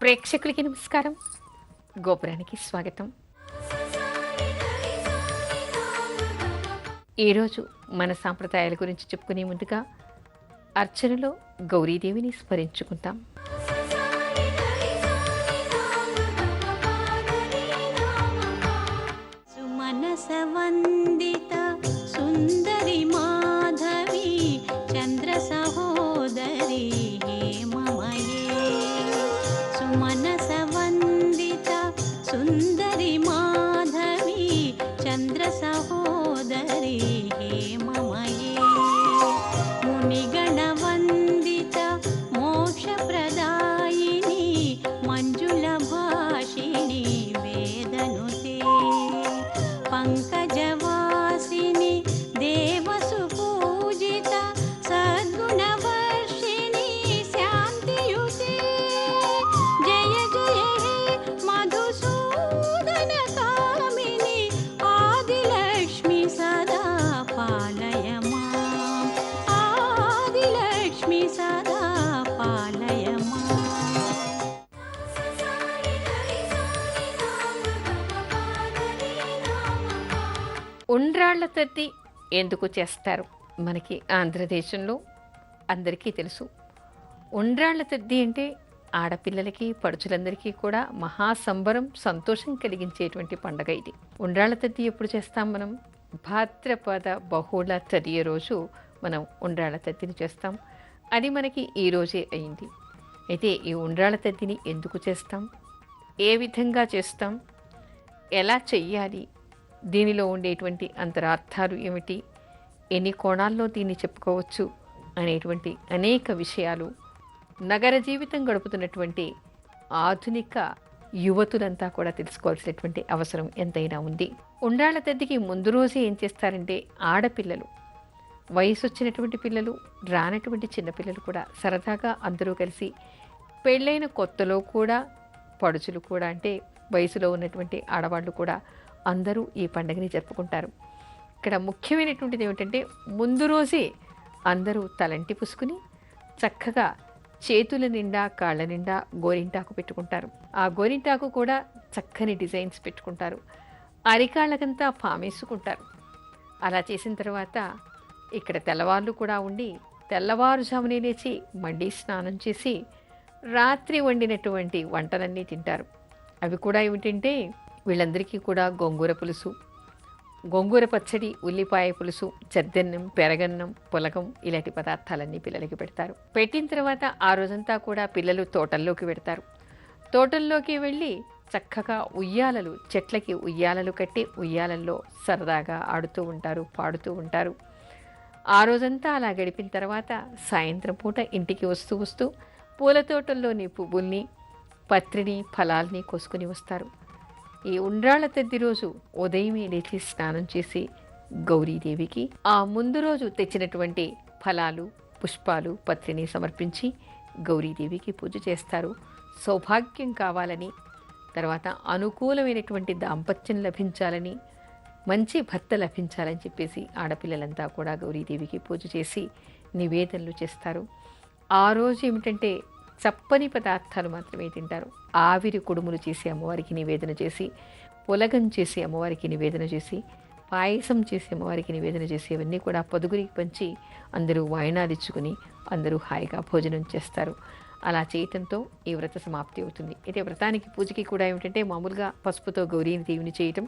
ప్రేక్షకులకి నమస్కారం. గోపురానికి స్వాగతం. ఈరోజు మన సాంప్రదాయాల గురించి చెప్పుకునే ముందుగా అర్చనలో గౌరీదేవిని స్మరించుకుంటాం. సుమనసవందిత సుందరి మాధవి చంద్ర సహోదరి హేమమయే. సుమనసవందిత సుందరి మాధవి చంద్ర సహోదరి హేమమయే. మునిగణవందిత మోక్షప్రదాయిని మంజుల భాషిణి వేదనుతే. పంకజవాసిని దేవసుపూజిత సద్గుణవర్షిణి శాంతియుతే. జయ జయ హే మధుసూదన కామిని ఆదిలక్ష్మి సదా పాలయ మాం. ఆదిలక్ష్మి సదా పాలయ మాం. ఉండ్రాళ్ల తద్ది ఎందుకు చేస్తారు? మనకి ఆంధ్రదేశంలో అందరికీ తెలుసు. ఉండ్రాళ్ల తద్ది అంటే ఆడపిల్లలకి పడుచులందరికీ కూడా మహాసంబరం, సంతోషం కలిగించేటువంటి పండగ ఇది. ఉండ్రాళ్ల తద్ది ఎప్పుడు చేస్తాం మనం? భాద్రపద బహుళ తదియ రోజు మనం ఉండ్రాళ్ల తద్దిని చేస్తాం. అది మనకి ఈ రోజే అయింది. అయితే ఈ ఉండ్రాళ్ల తద్దిని ఎందుకు చేస్తాం, ఏ విధంగా చేస్తాం, ఎలా చెయ్యాలి, దీనిలో ఉండేటువంటి అంతరార్థాలు ఏమిటి, ఎన్ని కోణాల్లో దీన్ని చెప్పుకోవచ్చు అనేటువంటి అనేక విషయాలు నగర జీవితం గడుపుతున్నటువంటి ఆధునిక యువతులంతా కూడా తెలుసుకోవాల్సినటువంటి అవసరం ఎంతైనా ఉంది. ఉండ్రాళ్ల తద్దికి ముందు రోజే ఏం చేస్తారంటే ఆడపిల్లలు, వయసు వచ్చినటువంటి పిల్లలు, రానటువంటి చిన్నపిల్లలు కూడా సరదాగా అందరూ కలిసి పెళ్ళైన కొత్తలో కూడా పడుచులు కూడా అంటే వయసులో ఉన్నటువంటి ఆడవాళ్ళు కూడా అందరూ ఈ పండుగని జరుపుకుంటారు. ఇక్కడ ముఖ్యమైనటువంటిది ఏమిటంటే ముందు రోజే అందరూ తలంటి పుసుకుని చక్కగా చేతుల నిండా కాళ్ళ నిండా గోరింటాకు పెట్టుకుంటారు. ఆ గోరింటాకు కూడా చక్కని డిజైన్స్ పెట్టుకుంటారు. అరికాళ్ళకంతా పామేసుకుంటారు. అలా చేసిన తర్వాత ఇక్కడ తెల్లవాళ్ళు కూడా ఉండి తెల్లవారుజామునే లేచి మళ్ళీ స్నానం చేసి రాత్రి వండినటువంటి వంటలన్నీ తింటారు. అవి కూడా ఏమిటంటే వీళ్ళందరికీ కూడా గోంగూర పులుసు, గోంగూర పచ్చడి, ఉల్లిపాయ పులుసు, చద్దన్నం, పెరగన్నం, పులగం ఇలాంటి పదార్థాలన్నీ పిల్లలకి పెడతారు. పెట్టిన తర్వాత ఆ రోజంతా కూడా పిల్లలు తోటల్లోకి వెడతారు. తోటల్లోకి వెళ్ళి చక్కగా ఉయ్యాలలు, చెట్లకి ఉయ్యాలలు కట్టి ఉయ్యాలల్లో సరదాగా ఆడుతూ ఉంటారు, పాడుతూ ఉంటారు. ఆ రోజంతా అలా గడిపిన తర్వాత సాయంత్రం పూట ఇంటికి వస్తూ వస్తూ పూల తోటల్లోని పువ్వుల్ని, పత్రిని, ఫలాల్ని కోసుకుని వస్తారు. ఈ ఉండ్రాళ్ల తద్ది రోజు ఉదయమే లేచి స్నానం చేసి గౌరీదేవికి ఆ ముందు రోజు తెచ్చినటువంటి ఫలాలు, పుష్పాలు, పత్రిని సమర్పించి గౌరీదేవికి పూజ చేస్తారు. సౌభాగ్యం కావాలని, తర్వాత అనుకూలమైనటువంటి దాంపత్యం లభించాలని, మంచి భర్త లభించాలని చెప్పేసి ఆడపిల్లలంతా కూడా గౌరీదేవికి పూజ చేసి నివేదనలు చేస్తారు. ఆ రోజు ఏమిటంటే చప్పని పదార్థాలు మాత్రమే తింటారు. ఆవిరి కుడుములు చేసి అమ్మవారికి నివేదన చేసి, పులగం చేసి అమ్మవారికి నివేదన చేసి, పాయసం చేసి అమ్మవారికి నివేదన చేసి అవన్నీ కూడా పొదుగురికి పంచి అందరూ వాయినాలు ఇచ్చుకుని అందరూ హాయిగా భోజనం చేస్తారు. అలా చేయటంతో ఈ వ్రత సమాప్తి అవుతుంది. అయితే వ్రతానికి పూజకి కూడా ఏమిటంటే మామూలుగా పసుపుతో గౌరీని దేవుని చేయటం,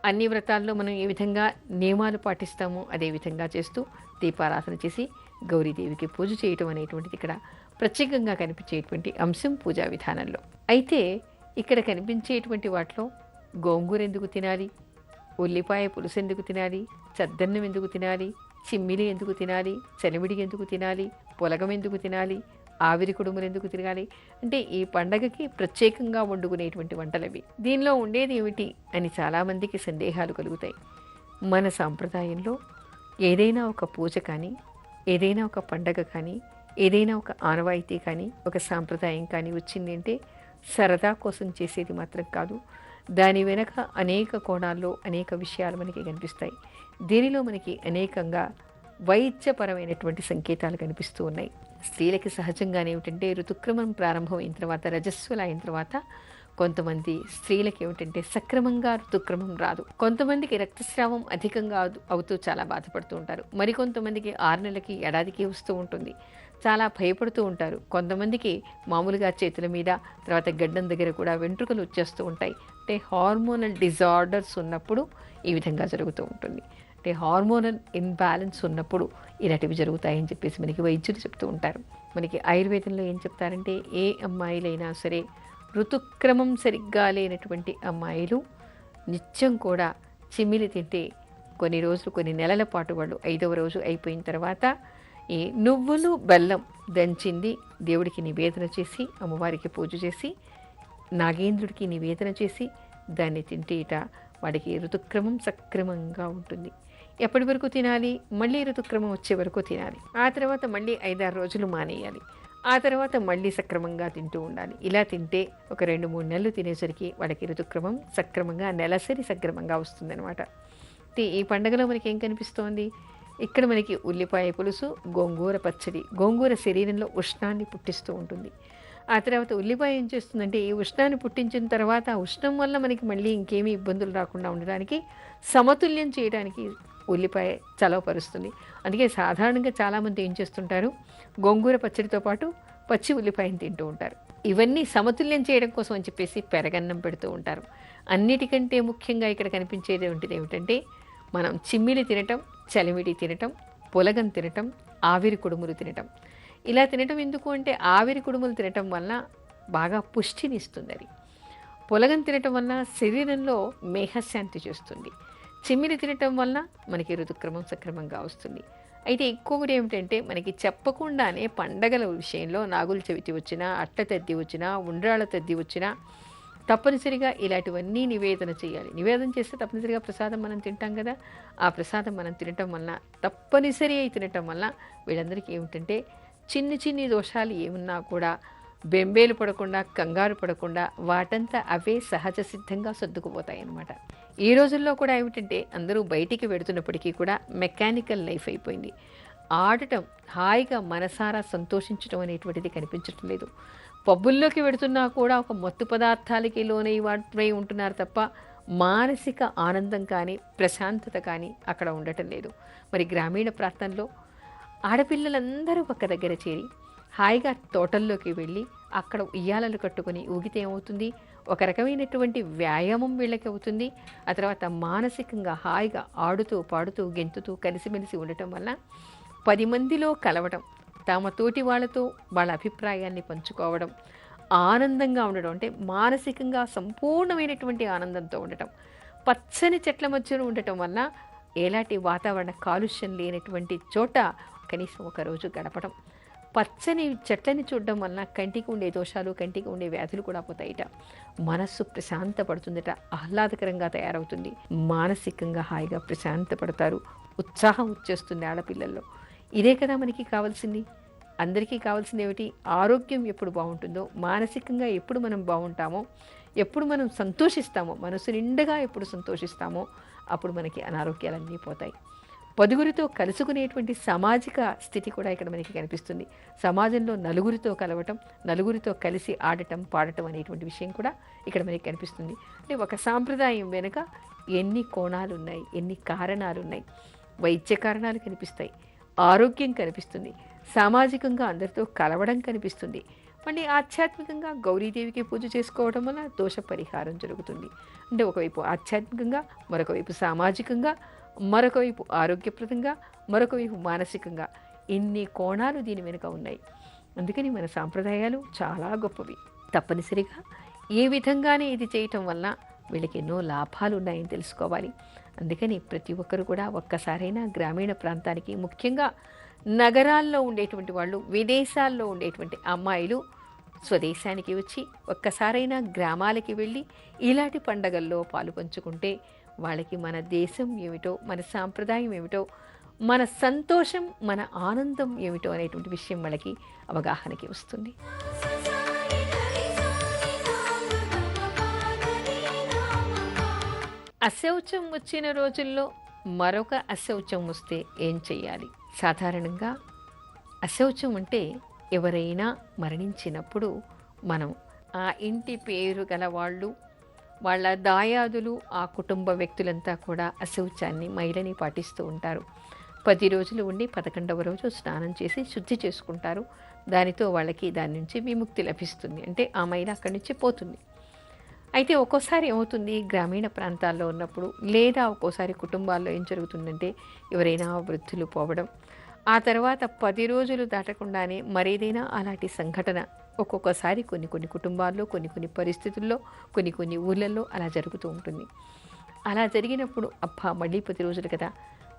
అన్ని వ్రతాల్లో మనం ఏ విధంగా నియమాలు పాటిస్తామో అదే విధంగా చేస్తూ దీపారాధన చేసి గౌరీదేవికి పూజ చేయటం అనేటువంటిది ఇక్కడ ప్రత్యేకంగా కనిపించేటువంటి అంశం పూజా విధానంలో. అయితే ఇక్కడ కనిపించేటువంటి వాటిలో గోంగూర ఎందుకు తినాలి, ఉల్లిపాయ పులుసు ఎందుకు తినాలి, చద్దన్నం ఎందుకు తినాలి, చిమ్మిలి ఎందుకు తినాలి, చలివిడి ఎందుకు తినాలి, పొలగం ఎందుకు తినాలి, ఆవిరి కుడుములు ఎందుకు తినాలి అంటే ఈ పండగకి ప్రత్యేకంగా వండుకునేటువంటి వంటలవి. దీనిలో ఉండేది ఏమిటి అని చాలామందికి సందేహాలు కలుగుతాయి. మన సాంప్రదాయంలో ఏదైనా ఒక పూజ కానీ, ఏదైనా ఒక పండగ కానీ, ఏదైనా ఒక ఆనవాయితీ కానీ, ఒక సాంప్రదాయం కానీ వచ్చింది అంటే సరదా కోసం చేసేది మాత్రం కాదు. దాని వెనక అనేక కోణాల్లో అనేక విషయాలు మనకి కనిపిస్తాయి. దీనిలో మనకి అనేకంగా వైద్యపరమైనటువంటి సంకేతాలు కనిపిస్తూ ఉన్నాయి. స్త్రీలకి సహజంగానే ఏమిటంటే ఋతుక్రమం ప్రారంభం అయిన తర్వాత, రజస్సులు అయిన తర్వాత కొంతమంది స్త్రీలకి ఏమిటంటే సక్రమంగా ఋతుక్రమం రాదు. కొంతమందికి రక్తస్రావం అధికంగా అవుతూ చాలా బాధపడుతూ ఉంటారు. మరికొంతమందికి 6 నెలలకి, ఏడాదికి వస్తూ ఉంటుంది. చాలా భయపడుతూ ఉంటారు. కొంతమందికి మామూలుగా చేతుల మీద, తర్వాత గడ్డం దగ్గర కూడా వెంట్రుకలు వచ్చేస్తూ ఉంటాయి. అంటే హార్మోనల్ డిజార్డర్స్ ఉన్నప్పుడు ఈ విధంగా జరుగుతూ ఉంటుంది. అంటే హార్మోనల్ ఇన్బ్యాలెన్స్ ఉన్నప్పుడు ఇలాంటివి జరుగుతాయని చెప్పేసి మనకి వైద్యులు చెప్తూ ఉంటారు. మనకి ఆయుర్వేదంలో ఏం చెప్తారంటే, ఏ అమ్మాయిలైనా సరే ఋతుక్రమం సరిగ్గా లేనటువంటి అమ్మాయిలు నిత్యం కూడా చిమ్మిలి తింటే కొన్ని రోజులు, కొన్ని నెలల పాటు వాళ్ళు 5వ రోజు అయిపోయిన తర్వాత ఈ నువ్వులు బెల్లం దంచింది దేవుడికి నివేదన చేసి, అమ్మవారికి పూజ చేసి, నాగేంద్రుడికి నివేదన చేసి దాన్ని తింటే వాడికి ఋతుక్రమం సక్రమంగా ఉంటుంది. ఎప్పటి వరకు తినాలి? మళ్ళీ ఋతుక్రమం వచ్చే వరకు తినాలి. ఆ తర్వాత మళ్ళీ 5-6 రోజులు మానేయాలి. ఆ తర్వాత మళ్ళీ సక్రమంగా తింటూ ఉండాలి. ఇలా తింటే ఒక 2-3 నెలలు తినేసరికి వాళ్ళకి ఋతుక్రమం సక్రమంగా, నెలసరి సక్రమంగా వస్తుందన్నమాట. ఈ పండుగలో మనకి ఏం కనిపిస్తోంది? ఇక్కడ మనకి ఉల్లిపాయ పులుసు, గోంగూర పచ్చడి. గోంగూర శరీరంలో ఉష్ణాన్ని పుట్టిస్తూ ఉంటుంది. ఆ తర్వాత ఉల్లిపాయ ఏం చేస్తుందంటే, ఈ ఉష్ణాన్ని పుట్టించిన తర్వాత ఆ ఉష్ణం వల్ల మనకి మళ్ళీ ఇంకేమీ ఇబ్బందులు రాకుండా ఉండడానికి, సమతుల్యం చేయడానికి ఉల్లిపాయ చలవపరుస్తుంది. అందుకే సాధారణంగా చాలామంది ఏం చేస్తుంటారు, గోంగూర పచ్చడితో పాటు పచ్చి ఉల్లిపాయను తింటూ ఉంటారు. ఇవన్నీ సమతుల్యం చేయడం కోసం అని చెప్పేసి పెరగన్నం పెడుతూ ఉంటారు. అన్నిటికంటే ముఖ్యంగా ఇక్కడ కనిపించేది ఏమిటంటే, మనం చిమ్మిలి తినటం, చలిమిడి తినటం, పులగం తినటం, ఆవిరి కుడుములు తినటం. ఇలా తినటం ఎందుకు అంటే, ఆవిరి కుడుములు తినటం వల్ల బాగా పుష్టిని ఇస్తుంది. అది పులగం తినటం వల్ల శరీరంలో మేహశాంతి చేస్తుంది. చిమ్మిలి తినటం వల్ల మనకి ఋతుక్రమం సక్రమంగా వస్తుంది. అయితే ఇంకొకటి ఏమిటంటే, మనకి చెప్పకుండానే పండగల విషయంలో నాగుల చవితి వచ్చినా, అట్ల తద్ది వచ్చినా, ఉండ్రాళ్ళ తద్ది వచ్చినా తప్పనిసరిగా ఇలాంటివన్నీ నివేదన చేయాలి. నివేదన చేస్తే తప్పనిసరిగా ప్రసాదం మనం తింటాం కదా. ఆ ప్రసాదం మనం తినటం వల్ల, తప్పనిసరి అయి తినటం వల్ల వీళ్ళందరికీ ఏమిటంటే, చిన్ని దోషాలు ఏమున్నా కూడా బెంబేలు పడకుండా, కంగారు పడకుండా వాటంతా అవే సహజ సిద్ధంగా సర్దుకుపోతాయి అన్నమాట. ఈ రోజుల్లో కూడా ఏమిటంటే, అందరూ బయటికి వెడుతున్నప్పటికీ కూడా మెకానికల్ లైఫ్ అయిపోయింది. ఆడటం, హాయిగా మనసారా సంతోషించడం అనేటువంటిది కనిపించటం లేదు. పబ్బుల్లోకి వెడుతున్నా కూడా ఒక మత్తు పదార్థాలకి లోనై ఉంటున్నారు తప్ప మానసిక ఆనందం కానీ, ప్రశాంతత కానీ అక్కడ ఉండటం లేదు. మరి గ్రామీణ ప్రాంతంలో ఆడపిల్లలందరూ ఒక దగ్గర చేరి హాయిగా తోటల్లోకి వెళ్ళి అక్కడ ఉయ్యాలలు కట్టుకొని ఊగితే ఏమవుతుంది? ఒక రకమైనటువంటి వ్యాయామం వీళ్ళకి అవుతుంది. ఆ తర్వాత మానసికంగా హాయిగా ఆడుతూ, పాడుతూ, గెంతుతూ, కలిసిమెలిసి ఉండటం వల్ల 10 మందిలో కలవడం, తమ తోటి వాళ్ళతో వాళ్ళ అభిప్రాయాన్ని పంచుకోవడం, ఆనందంగా ఉండడం, అంటే మానసికంగా సంపూర్ణమైనటువంటి ఆనందంతో ఉండటం, పచ్చని చెట్ల మధ్యలో ఉండటం వల్ల ఎలాంటి వాతావరణ కాలుష్యం లేనటువంటి చోట కనీసం ఒక రోజు గడపడం, పచ్చని చెట్లని చూడడం వలన కంటికి ఉండే దోషాలు, కంటికి ఉండే వ్యాధులు కూడా పోతాయిట. మనస్సు ప్రశాంతపడుతుందట, ఆహ్లాదకరంగా తయారవుతుంది, మానసికంగా హాయిగా ప్రశాంతపడతారు, ఉత్సాహం వచ్చేస్తుంది ఆడపిల్లల్లో. ఇదే కదా మనకి కావాల్సింది. అందరికీ కావాల్సింది ఏమిటి? ఆరోగ్యం ఎప్పుడు బాగుంటుందో, మానసికంగా ఎప్పుడు మనం బాగుంటామో, ఎప్పుడు మనం సంతోషిస్తామో, మనసు నిండుగా ఎప్పుడు సంతోషిస్తామో అప్పుడు మనకి అనారోగ్యాలన్నీ పోతాయి. పదుగురితో కలుసుకునేటువంటి సామాజిక స్థితి కూడా ఇక్కడ మనకి కనిపిస్తుంది. సమాజంలో నలుగురితో కలవటం, నలుగురితో కలిసి ఆడటం, పాడటం అనేటువంటి విషయం కూడా ఇక్కడ మనకి కనిపిస్తుంది. అంటే ఒక సాంప్రదాయం వెనుక ఎన్ని కోణాలు ఉన్నాయి, ఎన్ని కారణాలు ఉన్నాయి. వైద్య కారణాలు కనిపిస్తాయి, ఆరోగ్యం కనిపిస్తుంది, సామాజికంగా అందరితో కలవడం కనిపిస్తుంది, మళ్ళీ ఆధ్యాత్మికంగా గౌరీదేవికి పూజ చేసుకోవడం వల్ల దోష పరిహారం జరుగుతుంది. అంటే ఒకవైపు ఆధ్యాత్మికంగా, మరొక వైపు సామాజికంగా, మరొక వైపు ఆరోగ్యప్రదంగా, మరొక వైపు మానసికంగా, ఇన్ని కోణాలు దీని వెనుక ఉన్నాయి. అందుకని మన సాంప్రదాయాలు చాలా గొప్పవి. తప్పనిసరిగా ఏ విధంగానే ఇది చేయటం వల్ల వీళ్ళకి ఎన్నో లాభాలు ఉన్నాయని తెలుసుకోవాలి. అందుకని ప్రతి ఒక్కరు కూడా ఒక్కసారైనా గ్రామీణ ప్రాంతానికి, ముఖ్యంగా నగరాల్లో ఉండేటువంటి వాళ్ళు, విదేశాల్లో ఉండేటువంటి అమ్మాయిలు స్వదేశానికి వచ్చి ఒక్కసారైనా గ్రామాలకి వెళ్ళి ఇలాంటి పండగల్లో పాలు పంచుకుంటే వాళ్ళకి మన దేశం ఏమిటో, మన సాంప్రదాయం ఏమిటో, మన సంతోషం, మన ఆనందం ఏమిటో అనేటువంటి విషయం వాళ్ళకి అవగాహనకి వస్తుంది. అశౌచం వచ్చిన రోజుల్లో మరొక అశౌచం వస్తే ఏం చెయ్యాలి? సాధారణంగా అశౌచం అంటే ఎవరైనా మరణించినప్పుడు మనం ఆ ఇంటి పేరు గల వాళ్ళు, వాళ్ళ దాయాదులు, ఆ కుటుంబ వ్యక్తులంతా కూడా అశౌచాన్ని, మైలని పాటిస్తూ ఉంటారు. 10 రోజులు ఉండి 11వ రోజు స్నానం చేసి శుద్ధి చేసుకుంటారు. దానితో వాళ్ళకి దాని నుంచి విముక్తి లభిస్తుంది. అంటే ఆ మైల అక్కడి నుంచి పోతుంది. అయితే ఒక్కోసారి ఏమవుతుంది, గ్రామీణ ప్రాంతాల్లో ఉన్నప్పుడు లేదా ఒక్కోసారి కుటుంబాల్లో ఏం జరుగుతుందంటే ఎవరైనా వృద్ధులు పోవడం, ఆ తర్వాత 10 రోజులు దాటకుండానే మరేదైనా అలాంటి సంఘటన ఒక్కొక్కసారి కొన్ని కుటుంబాల్లో, కొన్ని పరిస్థితుల్లో, కొన్ని ఊళ్ళల్లో అలా జరుగుతూ ఉంటుంది. అలా జరిగినప్పుడు అబ్బా మళ్ళీ 10 రోజులు కదా,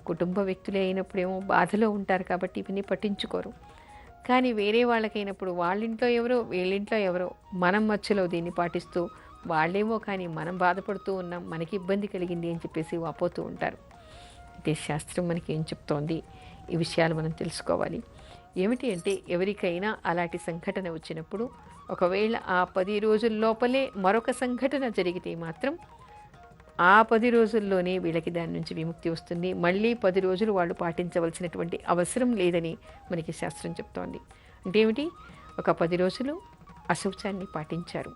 కుటుంబ వ్యక్తులే అయినప్పుడేమో బాధలో ఉంటారు కాబట్టి ఇవన్నీ పట్టించుకోరు. కానీ వేరే వాళ్ళకైనప్పుడు వాళ్ళింట్లో ఎవరో వీళ్ళింట్లో ఎవరో మనం మధ్యలో దీన్ని పాటిస్తూ వాళ్ళేమో కానీ మనం బాధపడుతూ ఉన్నాం, మనకి ఇబ్బంది కలిగింది అని చెప్పేసి వాపోతూ ఉంటారు. అయితే శాస్త్రం మనకి ఏం చెప్తోంది, ఈ విషయాలు మనం తెలుసుకోవాలి. ఏమిటి అంటే ఎవరికైనా అలాంటి సంఘటన వచ్చినప్పుడు ఒకవేళ ఆ 10 రోజుల లోపలే మరొక సంఘటన జరిగితే మాత్రం ఆ 10 రోజుల్లోనే వీళ్ళకి దాని నుంచి విముక్తి వస్తుంది. మళ్ళీ 10 రోజులు వాళ్ళు పాటించవలసినటువంటి అవసరం లేదని మనకి శాస్త్రం చెప్తోంది. అంటే ఏమిటి, ఒక 10 రోజులు అశౌచాన్ని పాటించారు,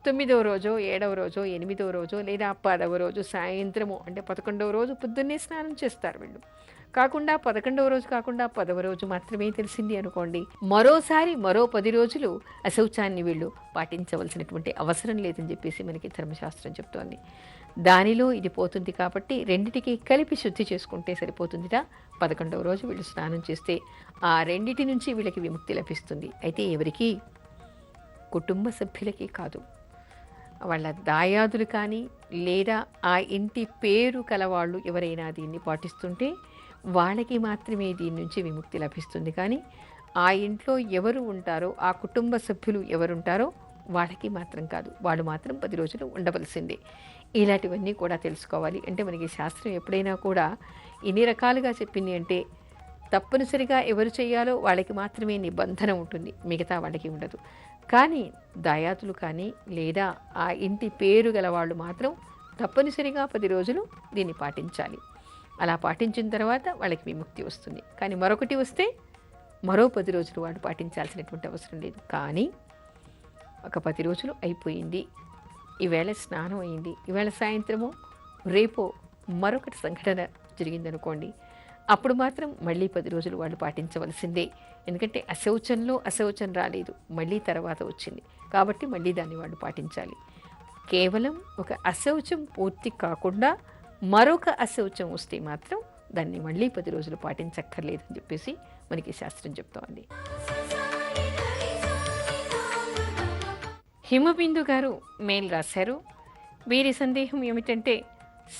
9వ రోజో 7వ రోజో 8వ రోజో లేదా 10వ రోజు సాయంత్రము అంటే 11వ రోజు పొద్దున్నే స్నానం చేస్తారు వీళ్ళు. కాకుండా 11వ రోజు కాకుండా 10వ రోజు మాత్రమే తెలిసింది అనుకోండి, మరోసారి మరో 10 రోజులు అశౌచాన్ని వీళ్ళు పాటించవలసినటువంటి అవసరం లేదని చెప్పేసి మనకి ధర్మశాస్త్రం చెప్తోంది. దానిలో ఇది పోతుంది కాబట్టి రెండిటికి కలిపి శుద్ధి చేసుకుంటే సరిపోతుందిట. 11వ రోజు వీళ్ళు స్నానం చేస్తే ఆ రెండిటి నుంచి వీళ్ళకి విముక్తి లభిస్తుంది. అయితే ఎవరికి, కుటుంబ సభ్యులకి కాదు, వాళ్ళ దాయాదులు కానీ లేదా ఆ ఇంటి పేరు కలవాళ్ళు ఎవరైనా దీన్ని పాటిస్తుంటే వాళ్ళకి మాత్రమే దీని నుంచి విముక్తి లభిస్తుంది. కానీ ఆ ఇంట్లో ఎవరు ఉంటారో, ఆ కుటుంబ సభ్యులు ఎవరుంటారో వాళ్ళకి మాత్రం కాదు, వాళ్ళు మాత్రం 10 రోజులు ఉండవలసిందే. ఇలాంటివన్నీ కూడా తెలుసుకోవాలి. అంటే మనకి శాస్త్రం ఎప్పుడైనా కూడా ఇన్ని రకాలుగా చెప్పింది అంటే తప్పనిసరిగా ఎవరు చేయాలో వాళ్ళకి మాత్రమే నిబంధన ఉంటుంది, మిగతా వాళ్ళకి ఉండదు. కానీ దాయాదులు కానీ లేదా ఆ ఇంటి పేరు గల వాళ్ళు మాత్రం తప్పనిసరిగా 10 రోజులు దీన్ని పాటించాలి. అలా పాటించిన తర్వాత వాళ్ళకి విముక్తి వస్తుంది. కానీ మరొకటి వస్తే మరో 10 రోజులు వాళ్ళు పాటించాల్సినటువంటి అవసరం లేదు. కానీ ఒక 10 రోజులు అయిపోయింది, ఈవేళ స్నానం అయింది, ఈవేళ సాయంత్రము రేపో మరొకటి సంఘటన జరిగిందనుకోండి, అప్పుడు మాత్రం మళ్ళీ 10 రోజులు వాళ్ళు పాటించవలసిందే. ఎందుకంటే అశౌచం రాలేదు, మళ్ళీ తర్వాత వచ్చింది కాబట్టి మళ్ళీ దాన్ని వాళ్ళు పాటించాలి. కేవలం ఒక అశౌచం పూర్తి కాకుండా మరొక అశౌచం వస్తే మాత్రం దాన్ని మళ్ళీ 10 రోజులు పాటించక్కర్లేదని చెప్పేసి మనకి శాస్త్రం చెప్తోంది. హిమబిందు గారు మెయిల్ రాశారు. వీరి సందేహం ఏమిటంటే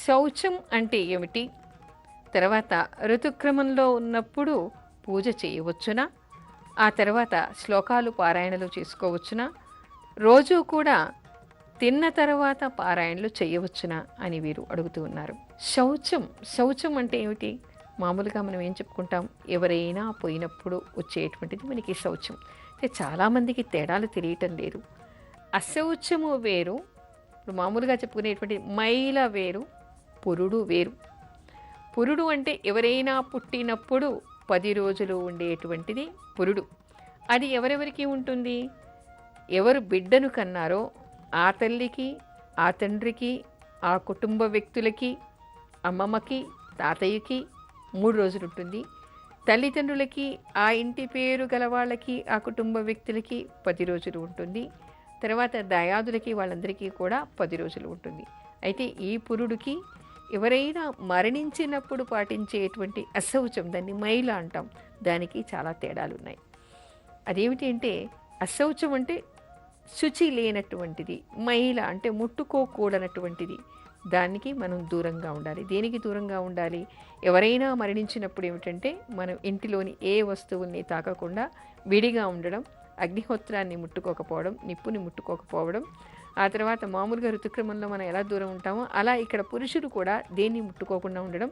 శౌచం అంటే ఏమిటి, తర్వాత ఋతుక్రమంలో ఉన్నప్పుడు పూజ చేయవచ్చునా, ఆ తర్వాత శ్లోకాలు పారాయణలు చేసుకోవచ్చునా, రోజు కూడా తిన్న తర్వాత పారాయణలు చేయవచ్చునా అని వీరు అడుగుతూ ఉన్నారు. శౌచం అంటే ఏమిటి, మామూలుగా మనం ఏం చెప్పుకుంటాం, ఎవరైనా పోయినప్పుడు వచ్చేటువంటిది మనకి శౌచం. అంటే చాలామందికి తేడాలు తెలియటం లేదు. అశౌచము వేరు, ఇప్పుడు మామూలుగా చెప్పుకునేటువంటి మైల వేరు, పురుడు వేరు. పురుడు అంటే ఎవరైనా పుట్టినప్పుడు 10 రోజులు ఉండేటువంటిది పురుడు. అది ఎవరెవరికి ఉంటుంది, ఎవరు బిడ్డను కన్నారో ఆ తల్లికి, ఆ తండ్రికి, ఆ కుటుంబ వ్యక్తులకి, అమ్మమ్మకి, తాతయ్యకి 3 రోజులు ఉంటుంది. తల్లిదండ్రులకి, ఆ ఇంటి పేరు గల వాళ్ళకి, ఆ కుటుంబ వ్యక్తులకి 10 రోజులు ఉంటుంది. తర్వాత దయాదులకి వాళ్ళందరికీ కూడా 10 రోజులు ఉంటుంది. అయితే ఈ పురుడుకి ఎవరైనా మరణించినప్పుడు పాటించేటువంటి అశౌచం, దాన్ని మైల అంటాం, దానికి చాలా తేడాలు ఉన్నాయి. అదేమిటి అంటే అశౌచం అంటే శుచి లేనటువంటిది, మైల అంటే ముట్టుకోకూడనటువంటిది, దానికి మనం దూరంగా ఉండాలి. దేనికి దూరంగా ఉండాలి, ఎవరైనా మరణించినప్పుడు ఏమిటంటే మనం ఇంటిలోని ఏ వస్తువుల్ని తాకకుండా విడిగా ఉండడం, అగ్నిహోత్రాన్ని ముట్టుకోకపోవడం, నిప్పుని ముట్టుకోకపోవడం, ఆ తర్వాత మామూలుగా ఋతుక్రమంలో మనం ఎలా దూరం ఉంటామో అలా ఇక్కడ పురుషుడు కూడా దేన్ని ముట్టుకోకుండా ఉండడం,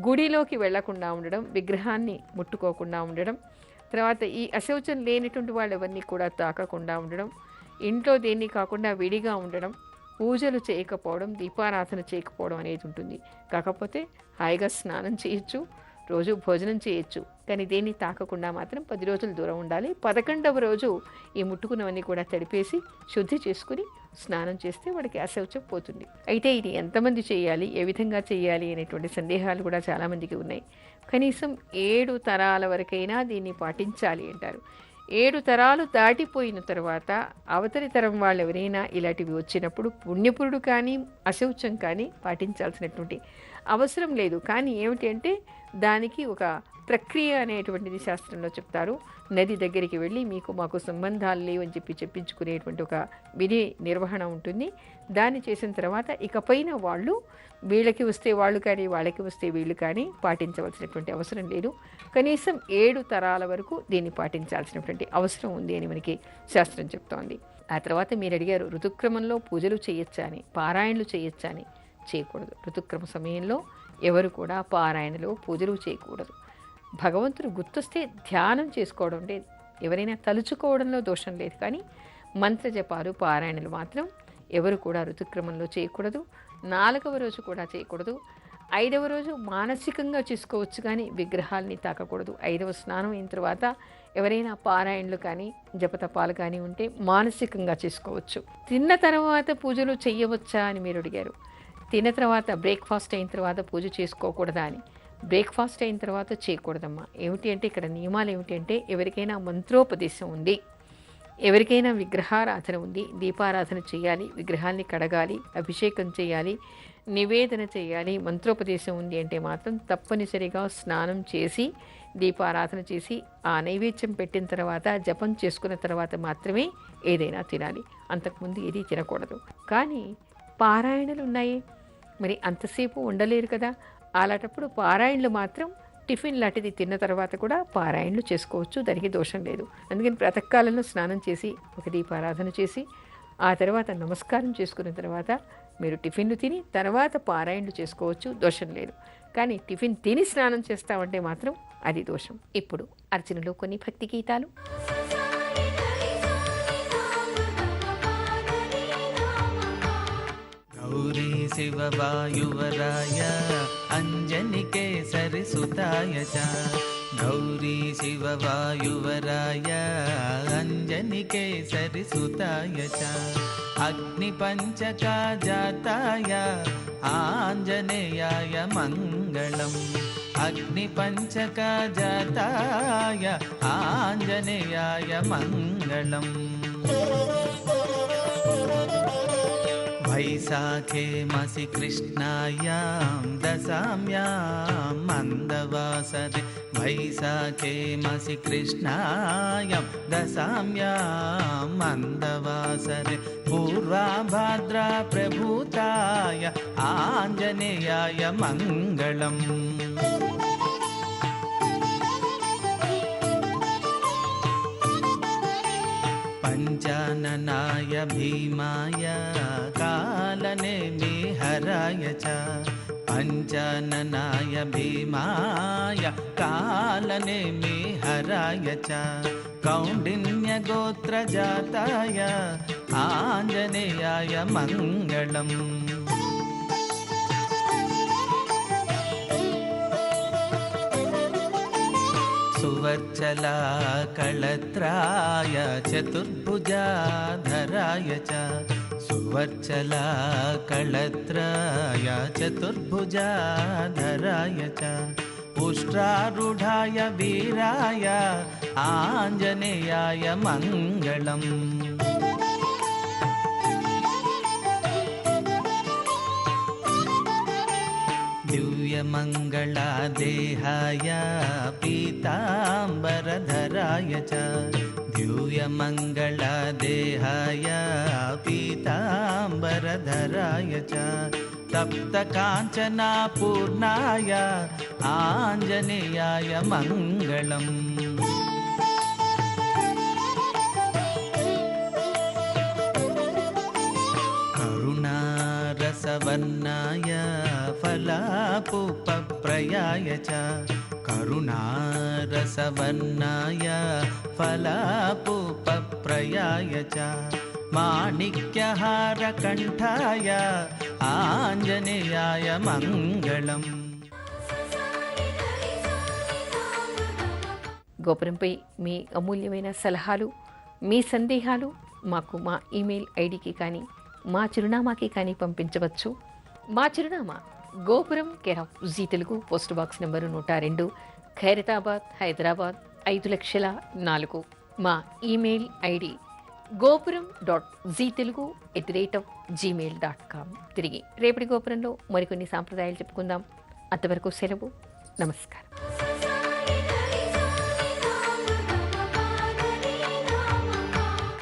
గుడిలోకి వెళ్లకుండా ఉండడం, విగ్రహాన్ని ముట్టుకోకుండా ఉండడం, తర్వాత ఈ అశౌచం లేనటువంటి వాళ్ళు ఎవరిని కూడా తాకకుండా ఉండడం, ఇంట్లో దేన్ని కాకుండా విడిగా ఉండడం, పూజలు చేయకపోవడం, దీపారాధన చేయకపోవడం అనేది ఉంటుంది. కాకపోతే హాయిగా స్నానం చేయొచ్చు, రోజు భోజనం చేయొచ్చు. కానీ దేన్ని తాకకుండా మాత్రం 10 రోజులు దూరం ఉండాలి. 11వ రోజు ఈ ముట్టుకున్నవన్నీ కూడా తడిపేసి శుద్ధి చేసుకుని స్నానం చేస్తే వాడికి అశౌచం పోతుంది. అయితే ఇది ఎంతమంది చేయాలి, ఏ విధంగా చేయాలి అనేటువంటి సందేహాలు కూడా చాలామందికి ఉన్నాయి. కనీసం 7 తరాల వరకైనా దీన్ని పాటించాలి అంటారు. 7 తరాలు దాటిపోయిన తర్వాత అవతలి తరం వాళ్ళు ఎవరైనా ఇలాంటివి వచ్చినప్పుడు పుణ్యపురుడు కానీ అశౌచం కానీ పాటించాల్సినటువంటి అవసరం లేదు. కానీ ఏమిటి అంటే దానికి ఒక ప్రక్రియ అనేటువంటిది శాస్త్రంలో చెప్తారు. నది దగ్గరికి వెళ్ళి మీకు మాకు సంబంధాలు లేవు అని చెప్పించుకునేటువంటి ఒక విధి నిర్వహణ ఉంటుంది. దాన్ని చేసిన తర్వాత ఇకపైన వాళ్ళు వీళ్ళకి వస్తే వాళ్ళు కానీ వాళ్ళకి వస్తే వీళ్ళు కానీ పాటించవలసినటువంటి అవసరం లేదు. కనీసం 7 తరాల వరకు దీన్ని పాటించాల్సినటువంటి అవసరం ఉంది అని మనకి శాస్త్రం చెప్తోంది. ఆ తర్వాత మీరు అడిగారు ఋతుక్రమంలో పూజలు చేయొచ్చా అని, పారాయణలు చేయొచ్చా అని. చేయకూడదు. ఋతుక్రమ సమయంలో ఎవరు కూడా పారాయణలో పూజలు చేయకూడదు. భగవంతుడు గుర్తొస్తే ధ్యానం చేసుకోవడం లేదు, ఎవరైనా తలుచుకోవడంలో దోషం లేదు. కానీ మంత్రజపాలు పారాయణలు మాత్రం ఎవరు కూడా ఋతుక్రమంలో చేయకూడదు. 4వ రోజు కూడా చేయకూడదు. 5వ రోజు మానసికంగా చేసుకోవచ్చు కానీ విగ్రహాలని తాకకూడదు. 5వ స్నానం అయిన తర్వాత ఎవరైనా పారాయణలు కానీ జపతపాలు కానీ ఉంటే మానసికంగా చేసుకోవచ్చు. తిన్న తర్వాత పూజలు చేయవచ్చా అని మీరు అడిగారు. తిన్న తర్వాత బ్రేక్ఫాస్ట్ అయిన తర్వాత పూజ చేసుకోకూడదా అని. బ్రేక్ఫాస్ట్ అయిన తర్వాత చేయకూడదమ్మా. ఏమిటి అంటే ఇక్కడ నియమాలు ఏమిటి అంటే ఎవరికైనా మంత్రోపదేశం ఉంది, ఎవరికైనా విగ్రహారాధన ఉంది, దీపారాధన చేయాలి, విగ్రహాల్ని కడగాలి, అభిషేకం చేయాలి, నివేదన చేయాలి, మంత్రోపదేశం ఉంది అంటే మాత్రం తప్పనిసరిగా స్నానం చేసి దీపారాధన చేసి ఆ నైవేద్యం పెట్టిన తర్వాత జపం చేసుకున్న తర్వాత మాత్రమే ఏదైనా తినాలి. అంతకుముందు ఏది తినకూడదు. కానీ పారాయణలు ఉన్నాయి, మరి అంతసేపు ఉండలేరు కదా. అలాంటప్పుడు పారాయణలు మాత్రం టిఫిన్ లాంటిది తిన్న తర్వాత కూడా పారాయణలు చేసుకోవచ్చు, దానికి దోషం లేదు. అందుకని ప్రాతకాలంలో స్నానం చేసి ఒక దీపారాధన చేసి ఆ తర్వాత నమస్కారం చేసుకున్న తర్వాత మీరు టిఫిన్లు తిని తర్వాత పారాయణలు చేసుకోవచ్చు, దోషం లేదు. కానీ టిఫిన్ తిని స్నానం చేస్తామంటే మాత్రం అది దోషం. ఇప్పుడు అర్చనలో కొన్ని భక్తి గీతాలు. गौरी शिववायुवराय अञ्जनिकेसरि सुताय च गौरी शिववायुवराय अञ्जनिकेसरि सुताय च अग्निपञ्चका जाताय आञ्जनेयाय मङ्गलम् अग्निपञ्चका जाताय आञ्जनेयाय मङ्गलम् वैशाखे मासि कृष्णायां दशाम्यां मन्दवासरे वैशाखे मासि कृष्णायां दशाम्यां मन्दवासरे पूर्वाभाद्रा प्रभूताय आञ्जनेयाय मङ्गलम् पञ्चाननाय भीमाय कालनेमिहराय च पञ्चाननाय भीमाय कालनेमिहराय च कौण्डिन्यगोत्रजाताय आञ्जनेयाय मङ्गलम् सुवर्चला कळत्राय चतुर्भुजाधराय च सुवर्चला कळत्राय चतुर्भुजाधराय च उष्ट्रारूढाय वीराय आञ्जनेयाय मङ्गलम् दिव्यमङ्गलादेहाय पीताम्बरधराय च दिव्यमङ्गलादेहाय पीताम्बरधराय च तप्तकाञ्चनापूर्णाय आञ्जनेयाय मङ्गलम् करुणारसवर्णाय फलापुपप्रयाय च करुणारसवर्णाय फलापुपप्रयाय च మాణిక్యహారకంఠాయ ఆంజనేయాయ మంగళం. గోపురంపై మీ అమూల్యమైన సలహాలు, మీ సందేహాలు మాకు మా ఈమెయిల్ ఐడికి కానీ మా చిరునామాకి కానీ పంపించవచ్చు. మా చిరునామా గోపురం care of Zee Telugu, post box number 102, Khairatabad, Hyderabad 5,04,000. మా ఈమెయిల్ ఐడి gopuram.ztelugu@gmail.com. తిరిగి రేపటి గోపురంలో మరికొన్ని సాంప్రదాయాలు చెప్పుకుందాం. అంతవరకు సెలవు. నమస్కారం.